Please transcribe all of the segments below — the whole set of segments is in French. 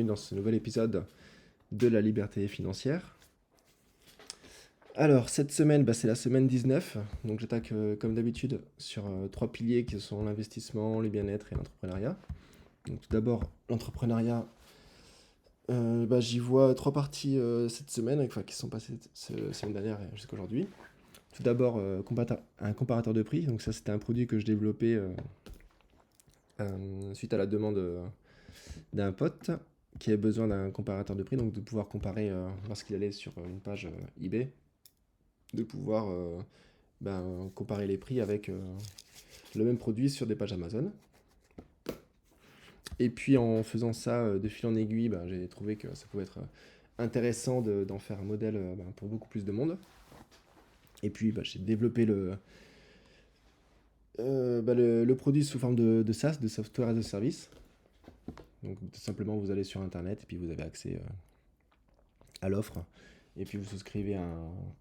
Dans ce nouvel épisode de la liberté financière. Alors, cette semaine, c'est la semaine 19, donc j'attaque comme d'habitude sur trois piliers qui sont l'investissement, le bien-être et l'entrepreneuriat. Donc tout d'abord, l'entrepreneuriat, j'y vois trois parties cette semaine, qui sont passées la semaine dernière jusqu'à aujourd'hui. Tout d'abord, un comparateur de prix, donc ça c'était un produit que je développais suite à la demande d'un pote qui avait besoin d'un comparateur de prix, donc de pouvoir comparer lorsqu'il allait sur une page eBay, de pouvoir comparer les prix avec le même produit sur des pages Amazon. Et puis en faisant ça de fil en aiguille, j'ai trouvé que ça pouvait être intéressant d'en faire un modèle pour beaucoup plus de monde. Et puis j'ai développé le produit sous forme de SaaS, de Software as a Service. Donc tout simplement vous allez sur internet et puis vous avez accès à l'offre. Et puis vous souscrivez à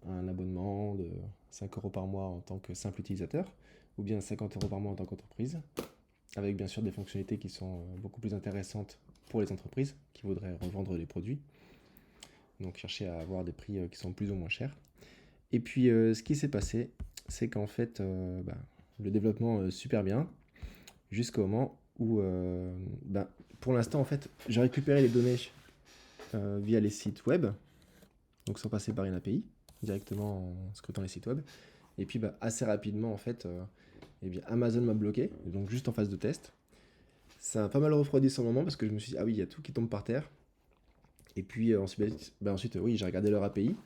un abonnement de 5 euros par mois en tant que simple utilisateur, ou bien 50 euros par mois en tant qu'entreprise, avec bien sûr des fonctionnalités qui sont beaucoup plus intéressantes pour les entreprises qui voudraient revendre les produits. Donc chercher à avoir des prix qui sont plus ou moins chers. Et puis ce qui s'est passé, c'est qu'en fait, le développement super bien, jusqu'au moment où, pour l'instant, en fait, j'ai récupéré les données via les sites web, donc sans passer par une API, directement en scrutant les sites web. Et puis assez rapidement, en fait, Amazon m'a bloqué, donc juste en phase de test. Ça a pas mal refroidi sur le moment parce que je me suis dit, ah oui, il y a tout qui tombe par terre. Et puis ensuite, oui, j'ai regardé leur API.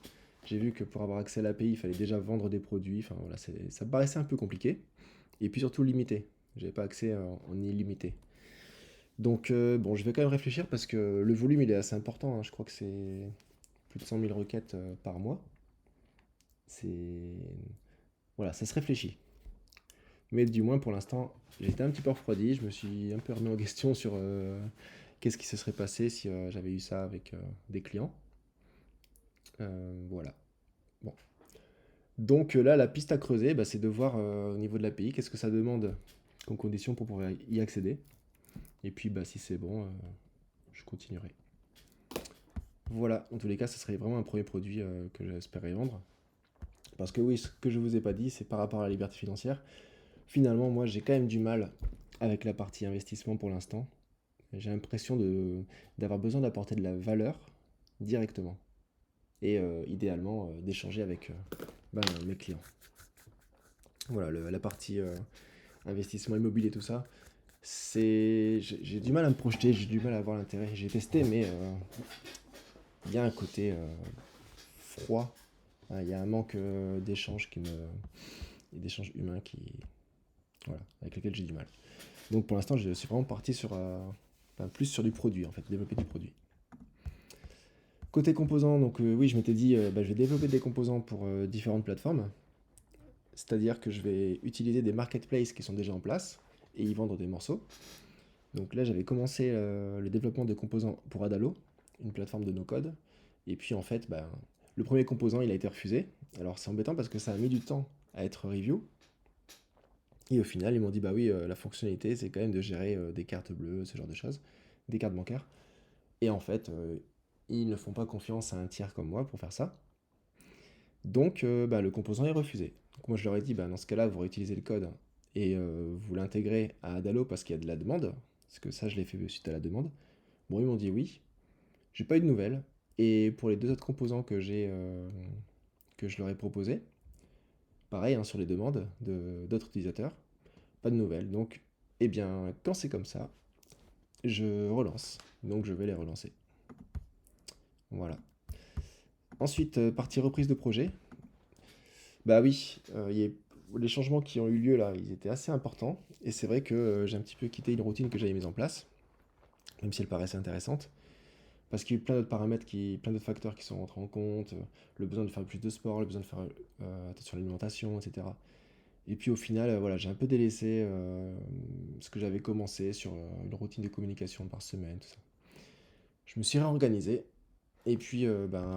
J'ai vu que pour avoir accès à l'API, il fallait déjà vendre des produits. Enfin voilà, ça me paraissait un peu compliqué. Et puis surtout limité. J'avais pas accès en illimité. Donc je vais quand même réfléchir parce que le volume il est assez important, hein. Je crois que c'est plus de 100 000 requêtes par mois. C'est Voilà, ça se réfléchit. Mais du moins pour l'instant, j'ai été un petit peu refroidi. Je me suis un peu remis en question sur qu'est-ce qui se serait passé si j'avais eu ça avec des clients. Voilà. Bon. Donc là, la piste à creuser, c'est de voir au niveau de l'API qu'est-ce que ça demande comme condition pour pouvoir y accéder. Et puis si c'est bon, je continuerai. Voilà, en tous les cas, ce serait vraiment un premier produit que j'espérais vendre. Parce que oui, ce que je vous ai pas dit, c'est par rapport à la liberté financière. Finalement, moi, j'ai quand même du mal avec la partie investissement pour l'instant. J'ai l'impression d'avoir besoin d'apporter de la valeur directement. Et idéalement, d'échanger avec mes clients. Voilà, la partie investissement immobilier, tout ça, j'ai du mal à me projeter, j'ai du mal à avoir l'intérêt. J'ai testé, mais il y a un côté froid. Il y a un manque d'échanges d'échanges humains avec lesquels j'ai du mal. Donc pour l'instant, je suis vraiment parti sur plus sur du produit en fait, développer du produit. Côté composants, donc oui, je m'étais dit, je vais développer des composants pour différentes plateformes. C'est-à-dire que je vais utiliser des marketplaces qui sont déjà en place et y vendre des morceaux. Donc là, j'avais commencé le développement de composants pour Adalo, une plateforme de no-code. Et puis en fait, le premier composant, il a été refusé. Alors c'est embêtant parce que ça a mis du temps à être review. Et au final, ils m'ont dit, bah oui, la fonctionnalité, c'est quand même de gérer des cartes bleues, ce genre de choses, des cartes bancaires. Et en fait, ils ne font pas confiance à un tiers comme moi pour faire ça. Donc, le composant est refusé. Donc moi, je leur ai dit, dans ce cas-là, vous réutilisez le code et vous l'intégrez à Adalo parce qu'il y a de la demande. Parce que ça, je l'ai fait suite à la demande. Bon, ils m'ont dit oui. J'ai pas eu de nouvelles. Et pour les deux autres composants que je leur ai proposés, pareil, hein, sur les demandes d'autres utilisateurs, pas de nouvelles. Donc, quand c'est comme ça, je relance. Donc, je vais les relancer. Voilà. Ensuite, partie reprise de projet. Bah oui, les changements qui ont eu lieu là, ils étaient assez importants. Et c'est vrai que j'ai un petit peu quitté une routine que j'avais mise en place, même si elle paraissait intéressante. Parce qu'il y a eu plein d'autres paramètres, plein d'autres facteurs qui sont rentrés en compte, le besoin de faire plus de sport, le besoin de faire attention à l'alimentation, etc. Et puis au final, voilà, j'ai un peu délaissé ce que j'avais commencé sur une routine de communication par semaine, tout ça. Je me suis réorganisé. Et puis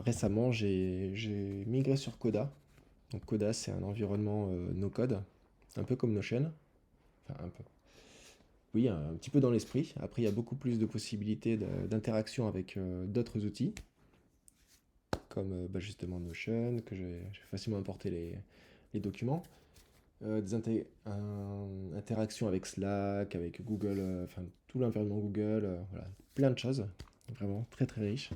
récemment, j'ai migré sur Coda. Donc Coda, c'est un environnement no-code, un peu comme Notion. Enfin, un peu. oui, un petit peu dans l'esprit. Après, il y a beaucoup plus de possibilités d'interaction avec d'autres outils, comme justement Notion, que j'ai facilement importer les documents. Interactions avec Slack, avec Google, enfin tout l'environnement Google, voilà, plein de choses, vraiment très très riche.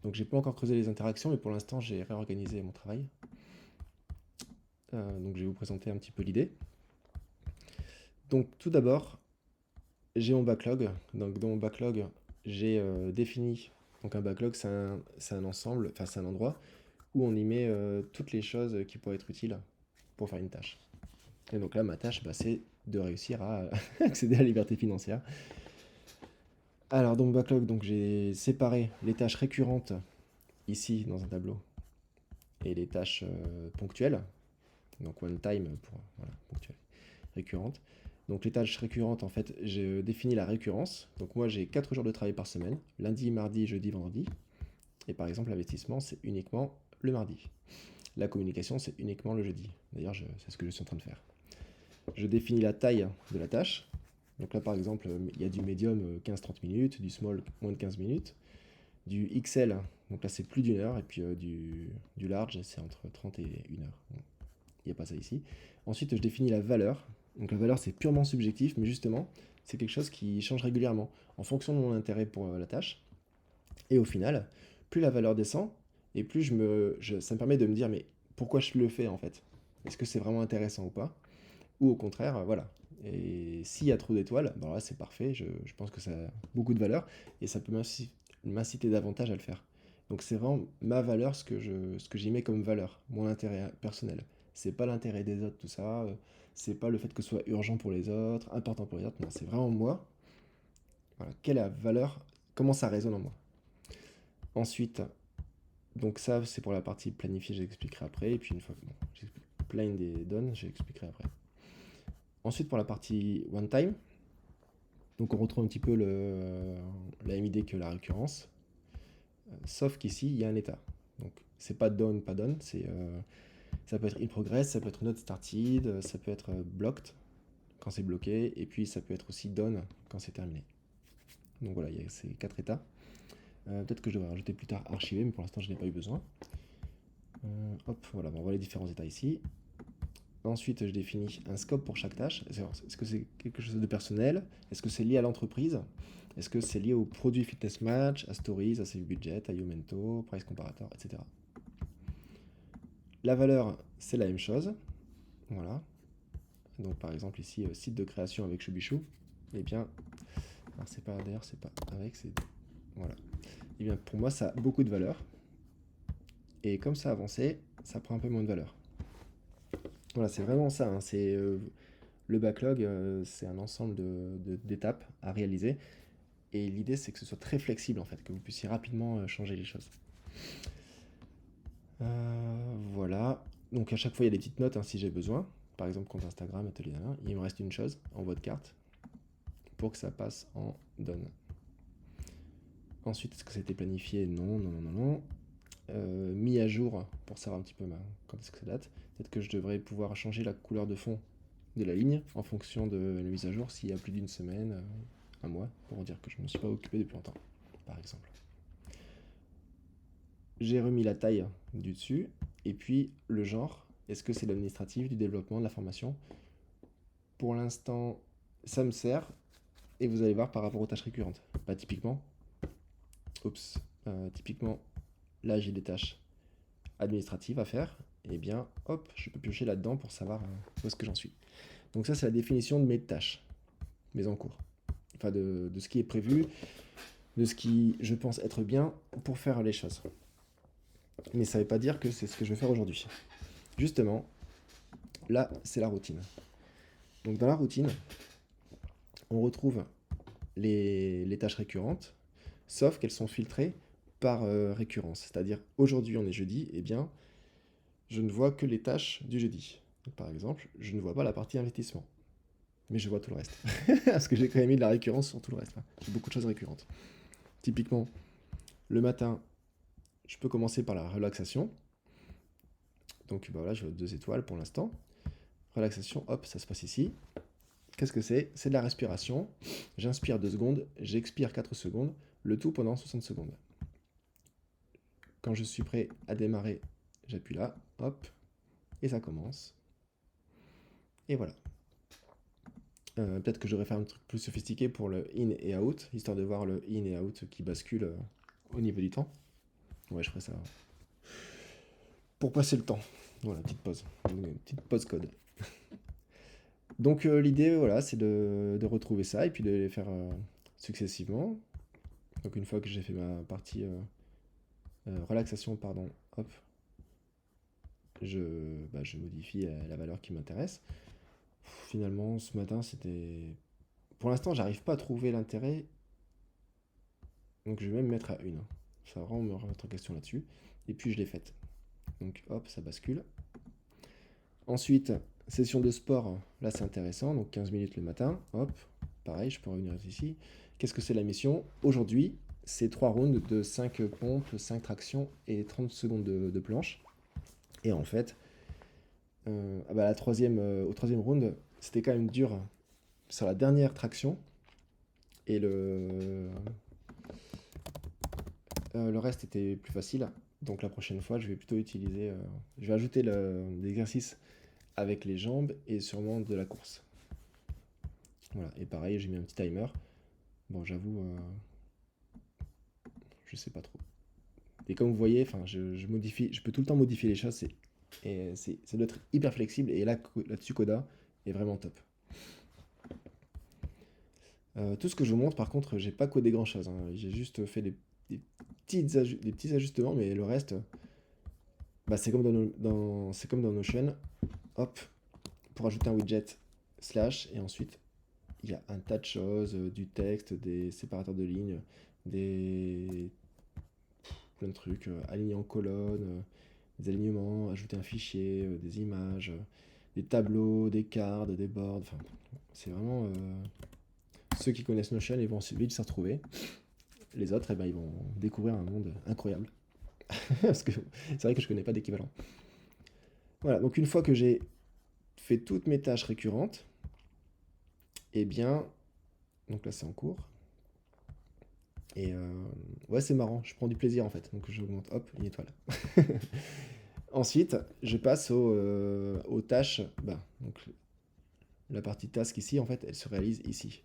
Donc j'ai pas encore creusé les interactions, mais pour l'instant j'ai réorganisé mon travail. Donc je vais vous présenter un petit peu l'idée. Donc tout d'abord, j'ai mon backlog. Donc dans mon backlog, j'ai défini. Donc un backlog, c'est un ensemble, enfin c'est un endroit où on y met toutes les choses qui pourraient être utiles pour faire une tâche. Et donc là, ma tâche, c'est de réussir à accéder à la liberté financière. Alors, dans mon backlog, donc, j'ai séparé les tâches récurrentes ici dans un tableau et les tâches ponctuelles. Donc, one time pour voilà, ponctuelles, récurrentes. Donc, les tâches récurrentes, en fait, j'ai défini la récurrence. Donc, moi, j'ai 4 jours de travail par semaine, lundi, mardi, jeudi, vendredi. Et par exemple, l'investissement, c'est uniquement le mardi. La communication, c'est uniquement le jeudi. D'ailleurs, c'est ce que je suis en train de faire. Je définis la taille de la tâche. Donc là, par exemple, il y a du médium 15-30 minutes, du small moins de 15 minutes, du XL, donc là c'est plus d'une heure, et puis du large, c'est entre 30 et 1 heure. Bon, il n'y a pas ça ici. Ensuite, je définis la valeur. Donc la valeur, c'est purement subjectif, mais justement, c'est quelque chose qui change régulièrement en fonction de mon intérêt pour la tâche. Et au final, plus la valeur descend, et plus ça me permet de me dire, mais pourquoi je le fais en fait? Est-ce que c'est vraiment intéressant ou pas? Ou au contraire, voilà. Et s'il y a trop d'étoiles, là c'est parfait, je pense que ça a beaucoup de valeur, et ça peut m'inciter davantage à le faire. Donc c'est vraiment ma valeur, ce que j'y mets comme valeur, mon intérêt personnel. C'est pas l'intérêt des autres, tout ça, c'est pas le fait que ce soit urgent pour les autres, important pour les autres, non, c'est vraiment moi. Voilà, quelle est la valeur, comment ça résonne en moi. Ensuite, donc ça c'est pour la partie planifiée, j'expliquerai après, et puis une fois que j'explique plein des donnes, j'expliquerai après. Ensuite, pour la partie one time, donc on retrouve un petit peu la même idée que la récurrence, sauf qu'ici, il y a un état. Donc, c'est pas done, pas done, ça peut être in progress, ça peut être not started, ça peut être blocked quand c'est bloqué, et puis ça peut être aussi done quand c'est terminé. Donc voilà, il y a ces 4 états. Peut-être que je devrais rajouter plus tard archiver, mais pour l'instant, je n'ai pas eu besoin. Hop, voilà, on voit les différents états ici. Ensuite, je définis un scope pour chaque tâche. Est-ce que c'est quelque chose de personnel? Est-ce que c'est lié à l'entreprise? Est-ce que c'est lié au produit Fitness Match, à Stories, à Save Budget, à Youmento, Price Comparator, etc. La valeur, c'est la même chose. Voilà. Donc par exemple ici, site de création avec Choubichou. Eh bien, d'ailleurs c'est pas avec, c'est voilà. Eh bien pour moi ça a beaucoup de valeur. Et comme ça a avancé, ça prend un peu moins de valeur. Voilà, c'est vraiment ça. Hein. Le backlog, c'est un ensemble d'étapes à réaliser. Et l'idée, c'est que ce soit très flexible, en fait, que vous puissiez rapidement changer les choses. Voilà. Donc à chaque fois, il y a des petites notes si j'ai besoin. Par exemple, compte Instagram, atelier d'un. Il me reste une chose, envoi de carte, pour que ça passe en done. Ensuite, est-ce que ça a été planifié? Non, non, non, non, non. Mis à jour, pour savoir un petit peu quand est-ce que ça date. Peut-être que je devrais pouvoir changer la couleur de fond de la ligne en fonction de la mise à jour s'il y a plus d'une semaine, un mois, pour dire que je ne me suis pas occupé depuis longtemps, par exemple. J'ai remis la taille du dessus, et puis le genre, est-ce que c'est l'administratif, du développement, de la formation? Pour l'instant, ça me sert, et vous allez voir par rapport aux tâches récurrentes. Typiquement, typiquement, là j'ai des tâches administratives à faire, et bien hop, je peux piocher là-dedans pour savoir où est-ce que j'en suis. Donc ça c'est la définition de mes tâches, mes en cours. Enfin de ce qui est prévu, de ce qui je pense être bien pour faire les choses. Mais ça ne veut pas dire que c'est ce que je vais faire aujourd'hui. Justement, là c'est la routine. Donc dans la routine, on retrouve les tâches récurrentes, sauf qu'elles sont filtrées par récurrence. C'est-à-dire aujourd'hui on est jeudi, et bien je ne vois que les tâches du jeudi. Donc, par exemple, je ne vois pas la partie investissement. Mais je vois tout le reste. Parce que j'ai quand même mis de la récurrence sur tout le reste. J'ai beaucoup de choses récurrentes. Typiquement, le matin, je peux commencer par la relaxation. Donc voilà, je vois 2 étoiles pour l'instant. Relaxation, hop, ça se passe ici. Qu'est-ce que c'est? C'est de la respiration. J'inspire 2 secondes, j'expire 4 secondes, le tout pendant 60 secondes. Quand je suis prêt à démarrer, j'appuie là, hop, et ça commence. Et voilà. Peut-être que je devrais faire un truc plus sophistiqué pour le in et out, histoire de voir le in et out qui bascule au niveau du temps. Ouais, je ferai ça pour passer le temps. Voilà, petite pause. Une petite pause code. Donc l'idée, voilà, c'est de retrouver ça et puis de les faire successivement. Donc une fois que j'ai fait ma partie relaxation, pardon, hop, je modifie la valeur qui m'intéresse. Finalement, ce matin, c'était... Pour l'instant, j'arrive pas à trouver l'intérêt, donc je vais même mettre à 1. Ça va vraiment me remettre en question là-dessus. Et puis je l'ai faite. Donc hop, ça bascule. Ensuite, session de sport, là c'est intéressant, donc 15 minutes le matin, hop, pareil, je peux revenir ici. Qu'est-ce que c'est la mission? Aujourd'hui, c'est 3 rounds de 5 pompes, 5 tractions et 30 secondes de planche. Et en fait, au troisième round, c'était quand même dur sur la dernière traction. Et le reste était plus facile. Donc la prochaine fois, je vais plutôt utiliser... je vais ajouter l'exercice avec les jambes et sûrement de la course. Voilà, et pareil, j'ai mis un petit timer. Bon, j'avoue, je sais pas trop. Et comme vous voyez, je modifie, je peux tout le temps modifier les choses, ça doit être hyper flexible, et là-dessus, Coda est vraiment top. Tout ce que je vous montre, par contre, j'ai pas codé grand-chose, hein. J'ai juste fait des petits ajustements, mais le reste, bah, c'est comme dans Notion. Hop, pour ajouter un widget, slash, et ensuite, il y a un tas de choses, du texte, des séparateurs de lignes, plein de trucs, aligner en colonne, des alignements, ajouter un fichier, des images, des tableaux, des cartes, des boards, enfin, c'est vraiment... ceux qui connaissent Notion, ils vont vite s'y retrouver. Les autres, eh ben, ils vont découvrir un monde incroyable. Parce que c'est vrai que je connais pas d'équivalent. Voilà, donc une fois que j'ai fait toutes mes tâches récurrentes, eh bien, donc là c'est en cours. Et ouais, c'est marrant, je prends du plaisir en fait. Donc j'augmente, hop, une étoile. Ensuite, je passe aux tâches. Donc, la partie task ici, en fait, elle se réalise ici.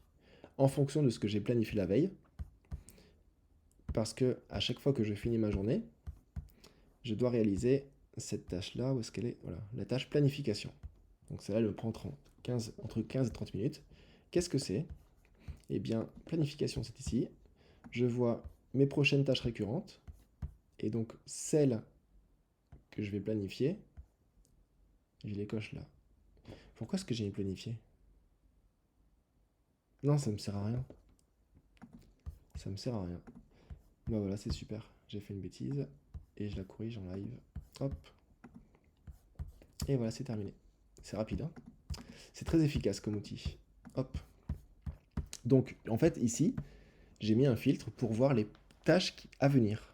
En fonction de ce que j'ai planifié la veille. Parce que à chaque fois que je finis ma journée, je dois réaliser cette tâche-là. Où est-ce qu'elle est? Voilà, la tâche planification. Donc celle-là, elle me prend entre 15 et 30 minutes. Qu'est-ce que c'est? Eh bien, planification, c'est ici. Je vois mes prochaines tâches récurrentes. Et donc, celles que je vais planifier, je les coche là. Pourquoi est-ce que j'ai planifié? Non, ça me sert à rien. Ça me sert à rien. Bah voilà, c'est super. J'ai fait une bêtise. Et je la corrige en live. Hop. Et voilà, c'est terminé. C'est rapide, hein. C'est très efficace comme outil. Hop. Donc, en fait, ici, j'ai mis un filtre pour voir les tâches à venir.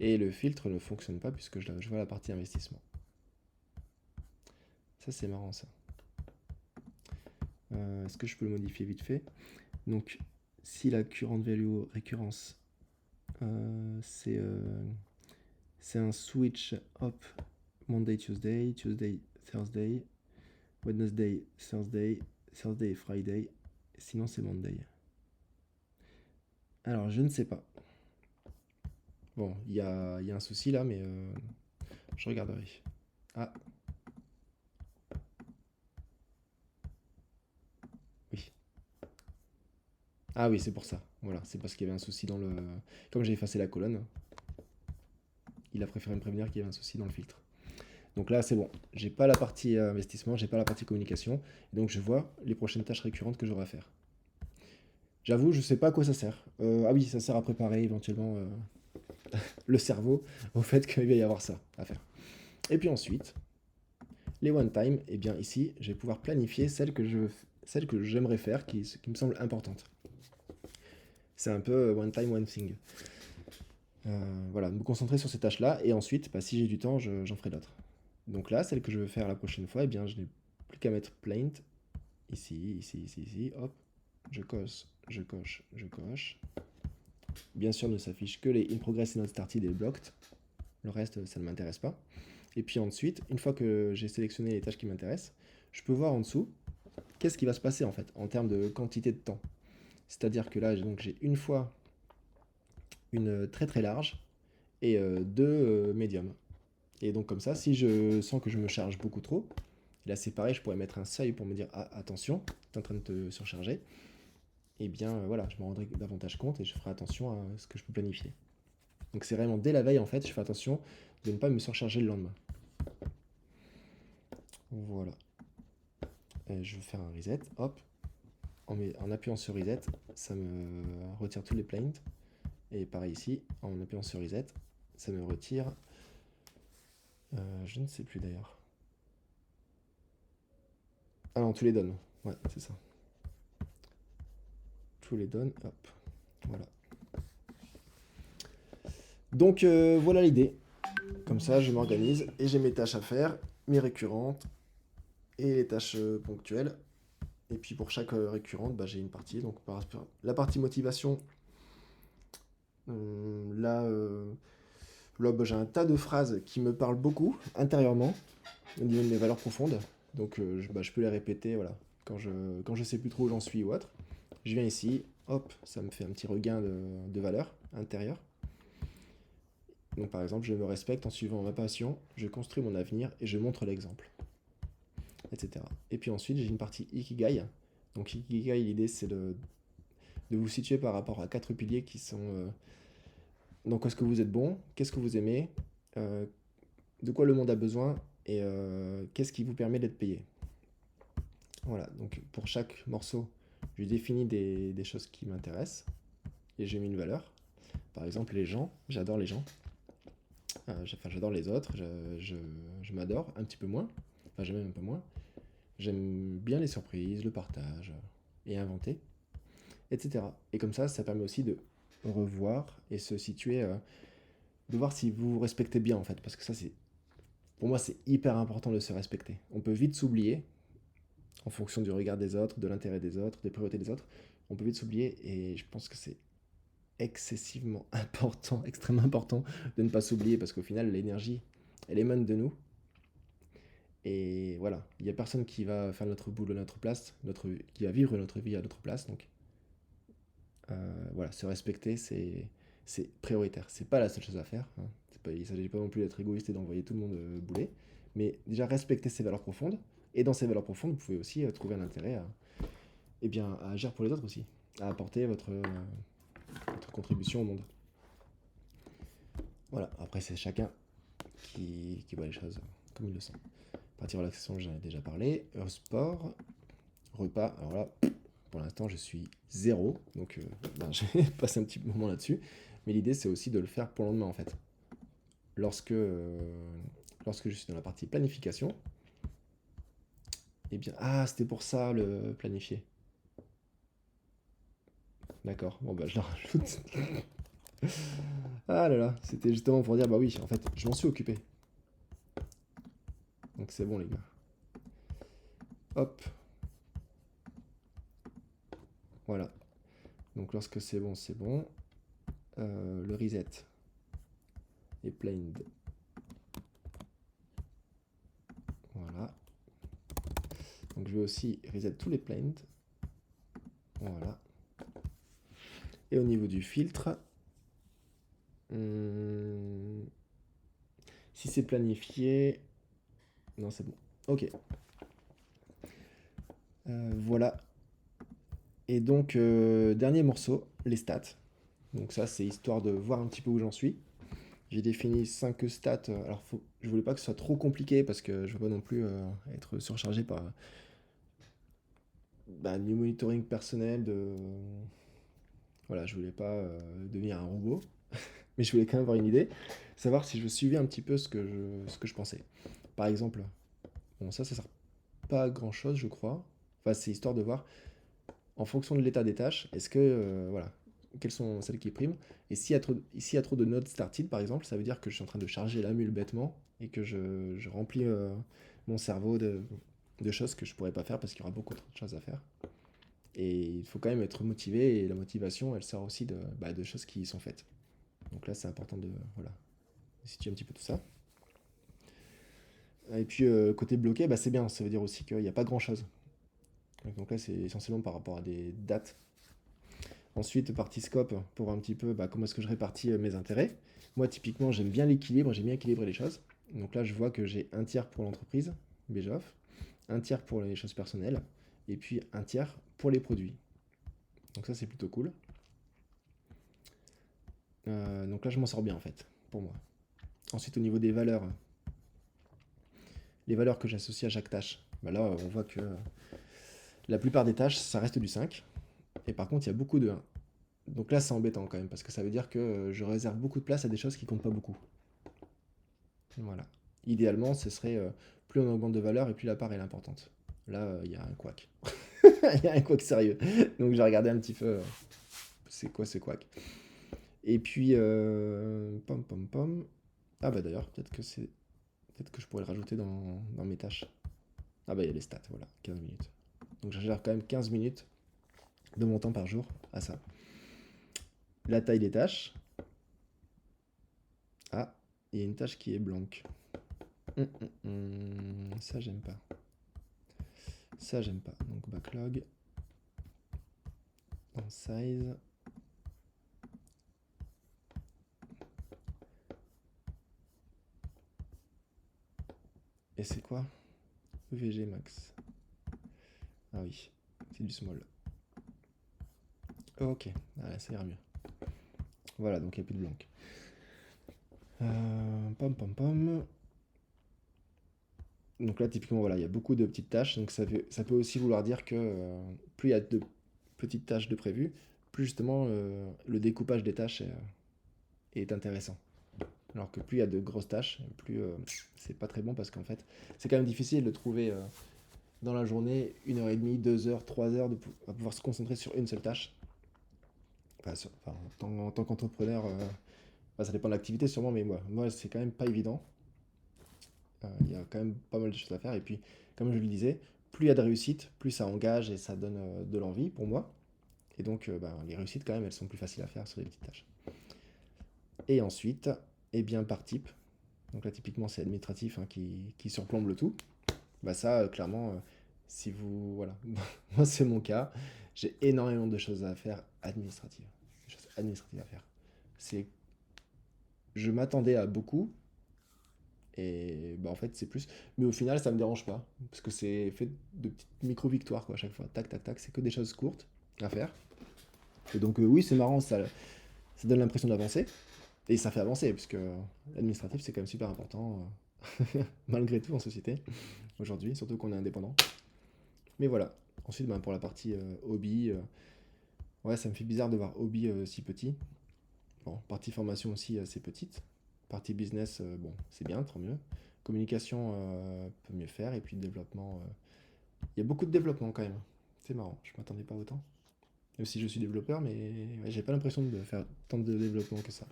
Et le filtre ne fonctionne pas puisque je vois la partie investissement. Ça, c'est marrant, ça. Est-ce que je peux le modifier vite fait? Donc, si la current value récurrence, c'est un switch, hop, Monday, Tuesday, Tuesday, Thursday, Wednesday, Thursday, Thursday, Friday, sinon c'est Monday. Alors, je ne sais pas. Bon, il y a un souci là, mais je regarderai. Ah, oui. Ah oui, c'est pour ça. Voilà, c'est parce qu'il y avait un souci dans le... Comme j'ai effacé la colonne, il a préféré me prévenir qu'il y avait un souci dans le filtre. Donc là, c'est bon. J'ai pas la partie investissement, j'ai pas la partie communication. Donc je vois les prochaines tâches récurrentes que j'aurai à faire. J'avoue, je sais pas à quoi ça sert. Ah oui, ça sert à préparer éventuellement le cerveau au fait qu'il va y avoir ça à faire. Et puis ensuite, les one time, eh bien ici, je vais pouvoir planifier celles que j'aimerais faire, qui me semblent importantes. C'est un peu one time, one thing. Voilà, me concentrer sur ces tâches-là, et ensuite, si j'ai du temps, j'en ferai d'autres. Donc là, celle que je veux faire la prochaine fois, eh bien, je n'ai plus qu'à mettre plaint, ici, ici, hop, je coche, je coche, je coche. Bien sûr, ne s'affiche que les in progress et not started et blocked. Le reste, ça ne m'intéresse pas. Et puis ensuite, une fois que j'ai sélectionné les tâches qui m'intéressent, je peux voir en dessous qu'est-ce qui va se passer en fait, en termes de quantité de temps. C'est-à-dire que là, j'ai une fois une très très large et deux médiums. Et donc comme ça, si je sens que je me charge beaucoup trop, là c'est pareil, je pourrais mettre un seuil pour me dire ah, attention, tu es en train de te surcharger. Et bien voilà, je me rendrai davantage compte et je ferai attention à ce que je peux planifier. Donc c'est vraiment dès la veille en fait, je fais attention de ne pas me surcharger le lendemain. Voilà. Et je vais faire un reset, hop. En appuyant sur reset, ça me retire tous les plaints. Et pareil ici, en appuyant sur reset, ça me retire... je ne sais plus d'ailleurs. Ah non, tous les donne. Ouais, c'est ça. Tous les donne, hop. Voilà. Donc voilà l'idée. Comme ça, je m'organise et j'ai mes tâches à faire, mes récurrentes et les tâches ponctuelles. Et puis pour chaque récurrente, bah, j'ai une partie. Donc la partie motivation, là, là bah, j'ai un tas de phrases qui me parlent beaucoup intérieurement, au niveau de mes valeurs profondes. Donc je peux les répéter voilà, quand je sais plus trop où j'en suis ou autre. Je viens ici, hop, ça me fait un petit regain de valeur intérieure. Donc par exemple, je me respecte en suivant ma passion, je construis mon avenir et je montre l'exemple, etc. Et puis ensuite, j'ai une partie Ikigai. Donc Ikigai, l'idée c'est de vous situer par rapport à 4 piliers qui sont donc est-ce que vous êtes bon, qu'est-ce que vous aimez, euh, de quoi le monde a besoin et qu'est-ce qui vous permet d'être payé. Voilà, donc pour chaque morceau, je définis des choses qui m'intéressent et j'ai mis une valeur. Par exemple, les gens, j'adore les gens. Enfin, j'adore les autres, je m'adore un petit peu moins, enfin j'aime même un peu moins. J'aime bien les surprises, le partage et inventer, etc. Et comme ça permet aussi de revoir et se situer, de voir si vous vous respectez bien en fait, parce que ça c'est, pour moi c'est hyper important de se respecter. On peut vite s'oublier en fonction du regard des autres, de l'intérêt des autres, des priorités des autres. On peut vite s'oublier et je pense que c'est excessivement important, extrêmement important de ne pas s'oublier parce qu'au final l'énergie elle émane de nous. Et voilà, il n'y a personne qui va faire notre boulot à notre place, qui va vivre notre vie à notre place. Donc voilà, se respecter, c'est prioritaire. C'est pas la seule chose à faire. Hein. Il ne s'agit pas non plus d'être égoïste et d'envoyer tout le monde bouler. Mais déjà respecter ses valeurs profondes. Et dans ces valeurs profondes, vous pouvez aussi trouver un intérêt à, eh bien, à agir pour les autres aussi. À apporter votre contribution au monde. Voilà, après c'est chacun qui voit les choses comme il le sent. Partie relaxation, j'en ai déjà parlé. Sport, repas, alors là, pour l'instant, je suis zéro, donc je vais passer un petit moment là-dessus. Mais l'idée, c'est aussi de le faire pour le lendemain, en fait. Lorsque je suis dans la partie planification, eh bien... Ah, c'était pour ça, le planifier. D'accord, bon bah je le rajoute. Ah là là, c'était justement pour dire, bah oui, en fait, je m'en suis occupé. Donc c'est bon, les gars. Hop. Voilà. Donc lorsque c'est bon, c'est bon. Le reset est planed. Voilà. Donc je vais aussi reset tous les planed. Voilà. Et au niveau du filtre, si c'est planifié... Non, c'est bon. Ok. Voilà. Et donc, dernier morceau, les stats. Donc ça, c'est histoire de voir un petit peu où j'en suis. J'ai défini 5 stats. Alors, je voulais pas que ce soit trop compliqué parce que je veux pas non plus être surchargé par du monitoring personnel. Voilà, je voulais pas devenir un robot, mais je voulais quand même avoir une idée, savoir si je suivais un petit peu ce que je pensais. Par exemple, bon, ça sert pas à grand chose, je crois. Enfin, c'est histoire de voir, en fonction de l'état des tâches, est-ce que, voilà, quelles sont celles qui priment. Et s'il y a trop de nodes started, par exemple, ça veut dire que je suis en train de charger la mule bêtement et que je remplis mon cerveau de choses que je pourrais pas faire parce qu'il y aura beaucoup trop de choses à faire. Et il faut quand même être motivé et la motivation, elle sort aussi de choses qui sont faites. Donc là, c'est important de voilà, de situer un petit peu tout ça. Et puis côté bloqué, c'est bien, ça veut dire aussi qu'il n'y a pas grand-chose. Donc là, c'est essentiellement par rapport à des dates. Ensuite, partie scope, pour voir un petit peu comment est-ce que je répartis mes intérêts. Moi, typiquement, j'aime bien l'équilibre, j'aime bien équilibrer les choses. Donc là, je vois que j'ai un tiers pour l'entreprise, BGOF, un tiers pour les choses personnelles, et puis un tiers pour les produits. Donc ça, c'est plutôt cool. Donc là, je m'en sors bien, en fait, pour moi. Ensuite, au niveau des valeurs, les valeurs que j'associe à chaque tâche, là, on voit que la plupart des tâches, ça reste du 5. Et par contre, il y a beaucoup de 1. Donc là, c'est embêtant quand même, parce que ça veut dire que je réserve beaucoup de place à des choses qui comptent pas beaucoup. Voilà. Idéalement, ce serait plus on augmente de valeur et plus la part est importante. Là, il y a un couac. Il y a un couac sérieux. Donc j'ai regardé un petit peu c'est quoi ce couac. Et puis, pom pom pom. Ah d'ailleurs, peut-être que je pourrais le rajouter dans mes tâches. Ah il y a les stats, voilà, 15 minutes. Donc je gère quand même 15 minutes de mon temps par jour à ça. La taille des tâches. Ah, il y a une tâche qui est blanche. Ça, j'aime pas. Ça, j'aime pas. Donc, backlog. En size. Et c'est quoi? EVG max. Ah oui, c'est du small. Ok, ça ira mieux. Voilà, donc il n'y a plus de blanc. Pom pom pom. Donc là, typiquement, voilà, il y a beaucoup de petites tâches. Donc ça peut aussi vouloir dire que plus il y a de petites tâches de prévues, plus justement le découpage des tâches est intéressant. Alors que plus il y a de grosses tâches, plus c'est pas très bon parce qu'en fait, c'est quand même difficile de trouver dans la journée 1h30, 2 heures, 3 heures à pouvoir se concentrer sur une seule tâche. En tant qu'entrepreneur, ça dépend de l'activité sûrement, mais moi c'est quand même pas évident. Il y a quand même pas mal de choses à faire. Et puis, comme je le disais, plus il y a de réussite, plus ça engage et ça donne de l'envie pour moi. Et donc, les réussites, quand même, elles sont plus faciles à faire sur les petites tâches. Et ensuite, eh bien, par type. Donc là, typiquement, c'est administratif qui surplombe le tout. Ça, clairement, si vous... Voilà. Moi, c'est mon cas. J'ai énormément de choses à faire administratives. Des choses administratives à faire. C'est... Je m'attendais à beaucoup, et en fait, c'est plus. Mais au final, ça me dérange pas. Parce que c'est fait de petites micro-victoires, quoi, à chaque fois. Tac, tac, tac. C'est que des choses courtes à faire. Et donc, oui, c'est marrant, ça donne l'impression d'avancer. Et ça fait avancer, puisque l'administratif, c'est quand même super important, malgré tout, en société, aujourd'hui, surtout qu'on est indépendant. Mais voilà. Ensuite, pour la partie hobby, ouais, ça me fait bizarre de voir hobby si petit. Bon, partie formation aussi assez petite. Partie business, bon, c'est bien, tant mieux. Communication peut mieux faire. Et puis développement, il y a beaucoup de développement quand même. C'est marrant, je m'attendais pas autant. Même si je suis développeur, mais ouais, j'ai pas l'impression de faire tant de développement que ça.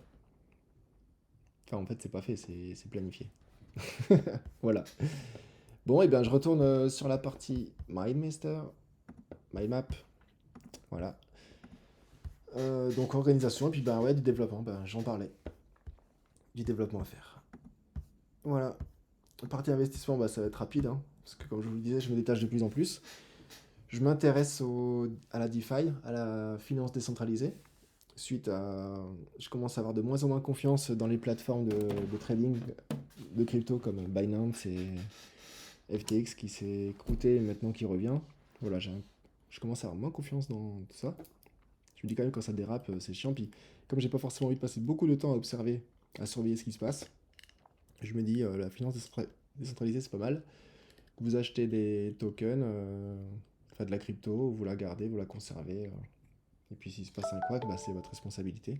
Enfin, en fait, c'est pas fait, c'est planifié. Voilà. Bon, et bien je retourne sur la partie MindMaster, MyMap. Voilà. Donc organisation, et puis ouais, du développement, j'en parlais. Du développement à faire. Voilà. Partie investissement, ça va être rapide, hein, parce que comme je vous le disais, je me détache de plus en plus. Je m'intéresse à la DeFi, à la finance décentralisée. Suite à... Je commence à avoir de moins en moins confiance dans les plateformes de trading de crypto comme Binance et FTX qui s'est croûté et maintenant qui revient. Voilà, je commence à avoir moins confiance dans tout ça. Je me dis quand même quand ça dérape, c'est chiant. Puis comme j'ai pas forcément envie de passer beaucoup de temps à observer, à surveiller ce qui se passe, je me dis la finance décentralisée c'est pas mal. Vous achetez des tokens, enfin de la crypto, vous la gardez, vous la conservez. Et puis s'il se passe un couac, c'est votre responsabilité.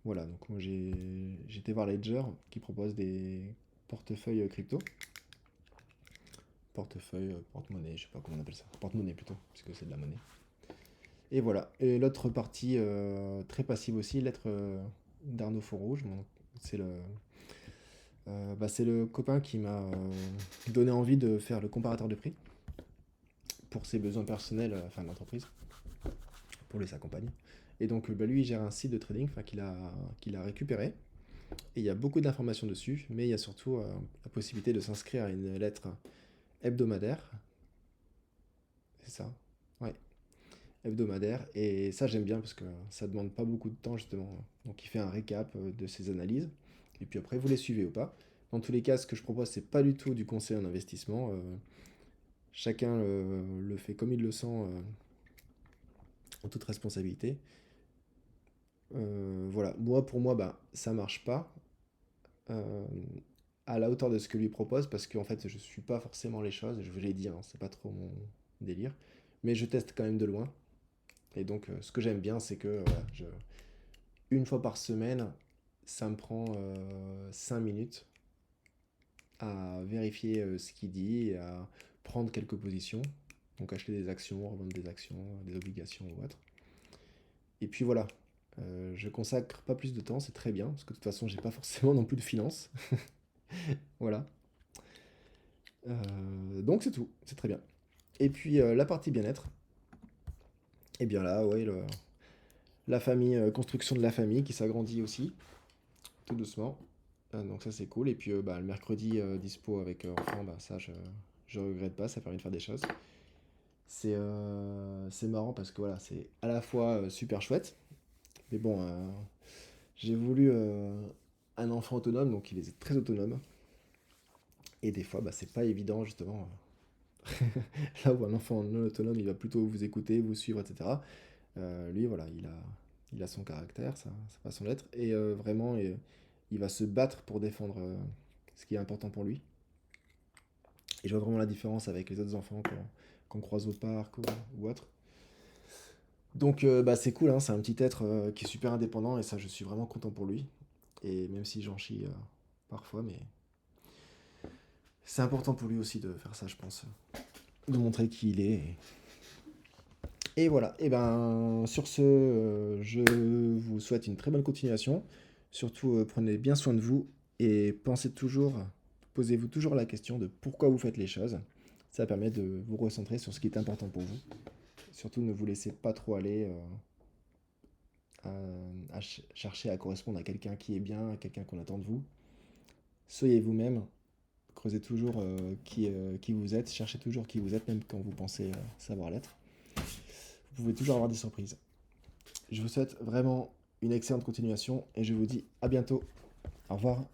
Voilà, donc moi j'ai été voir Ledger qui propose des portefeuilles crypto. Portefeuille, porte-monnaie, je sais pas comment on appelle ça. Porte-monnaie plutôt, puisque c'est de la monnaie. Et voilà. Et l'autre partie, très passive aussi, lettre d'Arnaud Fontrouge. Bon, c'est c'est le copain qui m'a donné envie de faire le comparateur de prix pour ses besoins personnels, enfin d'entreprise, pour les accompagner. Et donc lui, il gère un site de trading qu'il a récupéré. Et il y a beaucoup d'informations dessus, mais il y a surtout la possibilité de s'inscrire à une lettre hebdomadaire. C'est ça? Ouais, hebdomadaire. Et ça, j'aime bien parce que ça demande pas beaucoup de temps, justement. Donc, il fait un récap de ses analyses. Et puis après, vous les suivez ou pas. Dans tous les cas, ce que je propose, c'est pas du tout du conseil en investissement. Chacun le fait comme il le sent, en toute responsabilité. Voilà, moi, pour moi, bah, ça marche pas euh, à la hauteur de ce que lui propose parce qu'en fait, je suis pas forcément les choses. Je vous l'ai dit, hein, c'est pas trop mon délire. Mais je teste quand même de loin. Et donc, ce que j'aime bien, c'est que voilà, une fois par semaine, ça me prend 5 minutes à vérifier ce qu'il dit et à prendre quelques positions. Donc acheter des actions, revendre des actions, des obligations ou autre. Et puis voilà, je consacre pas plus de temps, c'est très bien, parce que de toute façon, j'ai pas forcément non plus de finances. Voilà. Donc c'est tout, c'est très bien. Et puis la partie bien-être, et bien là, ouais, la famille, construction de la famille qui s'agrandit aussi, tout doucement. Donc ça c'est cool. Et puis le mercredi dispo avec enfant, bah ça je regrette pas, ça permet de faire des choses. C'est marrant parce que voilà, c'est à la fois super chouette, mais bon, j'ai voulu un enfant autonome, donc il est très autonome. Et des fois, bah, c'est pas évident justement. Là où un enfant non autonome, il va plutôt vous écouter, vous suivre, etc. Lui, voilà, il a son caractère, sa façon d'être, et vraiment, il va se battre pour défendre ce qui est important pour lui. Et je vois vraiment la différence avec les autres enfants qu'on croise au parc ou autre. Donc c'est cool, hein, c'est un petit être qui est super indépendant et ça je suis vraiment content pour lui. Et même si j'en chie parfois, mais c'est important pour lui aussi de faire ça je pense. De montrer qui il est. Et voilà, et ben sur ce, je vous souhaite une très bonne continuation. Surtout prenez bien soin de vous et pensez toujours, posez-vous toujours la question de pourquoi vous faites les choses. Ça permet de vous recentrer sur ce qui est important pour vous. Surtout ne vous laissez pas trop aller chercher à correspondre à quelqu'un qui est bien, à quelqu'un qu'on attend de vous. Soyez vous-même, creusez toujours qui vous êtes, cherchez toujours qui vous êtes, même quand vous pensez savoir l'être. Vous pouvez toujours avoir des surprises. Je vous souhaite vraiment une excellente continuation et je vous dis à bientôt. Au revoir.